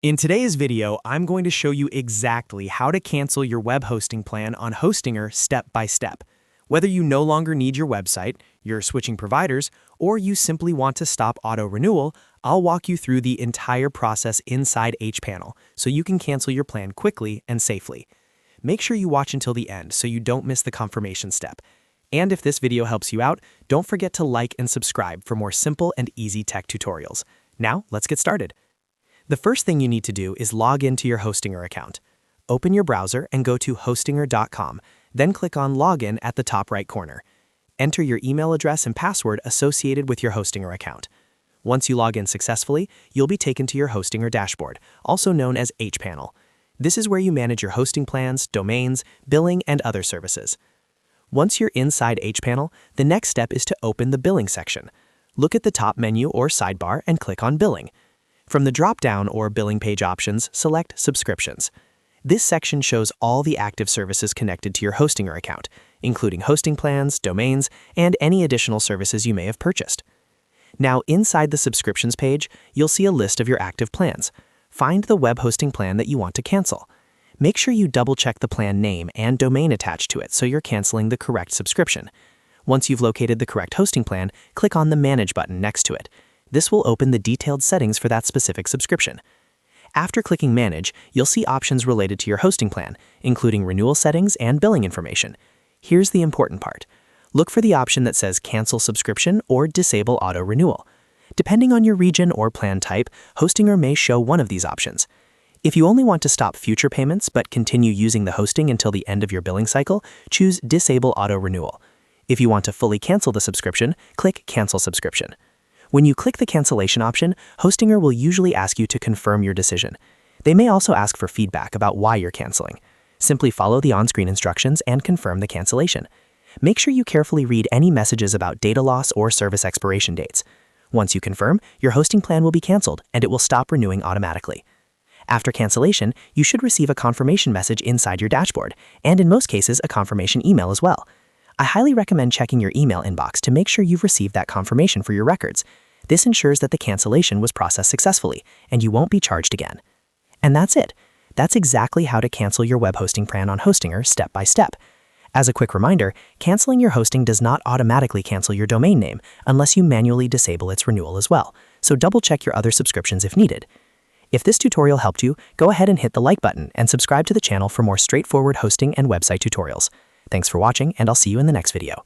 In today's video, I'm going to show you exactly how to cancel your web hosting plan on Hostinger step by step. Whether you no longer need your website, you're switching providers, or you simply want to stop auto-renewal, I'll walk you through the entire process inside hPanel so you can cancel your plan quickly and safely. Make sure you watch until the end so you don't miss the confirmation step. And if this video helps you out, don't forget to like and subscribe for more simple and easy tech tutorials. Now, let's get started. The first thing you need to do is log into your Hostinger account. Open your browser and go to hostinger.com, then click on Login at the top right corner. Enter your email address and password associated with your Hostinger account. Once you log in successfully, you'll be taken to your Hostinger dashboard, also known as hPanel. This is where you manage your hosting plans, domains, billing, and other services. Once you're inside hPanel, the next step is to open the Billing section. Look at the top menu or sidebar and click on Billing. From the drop-down or billing page options, select Subscriptions. This section shows all the active services connected to your Hostinger account, including hosting plans, domains, and any additional services you may have purchased. Now, inside the Subscriptions page, you'll see a list of your active plans. Find the web hosting plan that you want to cancel. Make sure you double-check the plan name and domain attached to it so you're canceling the correct subscription. Once you've located the correct hosting plan, click on the Manage button next to it. This will open the detailed settings for that specific subscription. After clicking Manage, you'll see options related to your hosting plan, including renewal settings and billing information. Here's the important part. Look for the option that says Cancel Subscription or Disable Auto-Renewal. Depending on your region or plan type, Hostinger may show one of these options. If you only want to stop future payments but continue using the hosting until the end of your billing cycle, choose Disable Auto-Renewal. If you want to fully cancel the subscription, click Cancel Subscription. When you click the cancellation option, Hostinger will usually ask you to confirm your decision. They may also ask for feedback about why you're canceling. Simply follow the on-screen instructions and confirm the cancellation. Make sure you carefully read any messages about data loss or service expiration dates. Once you confirm, your hosting plan will be canceled and it will stop renewing automatically. After cancellation, you should receive a confirmation message inside your dashboard, and in most cases, a confirmation email as well. I highly recommend checking your email inbox to make sure you've received that confirmation for your records. This ensures that the cancellation was processed successfully, and you won't be charged again. And that's it. That's exactly how to cancel your web hosting plan on Hostinger step by step. As a quick reminder, canceling your hosting does not automatically cancel your domain name unless you manually disable its renewal as well, so double-check your other subscriptions if needed. If this tutorial helped you, go ahead and hit the like button and subscribe to the channel for more straightforward hosting and website tutorials. Thanks for watching, and I'll see you in the next video.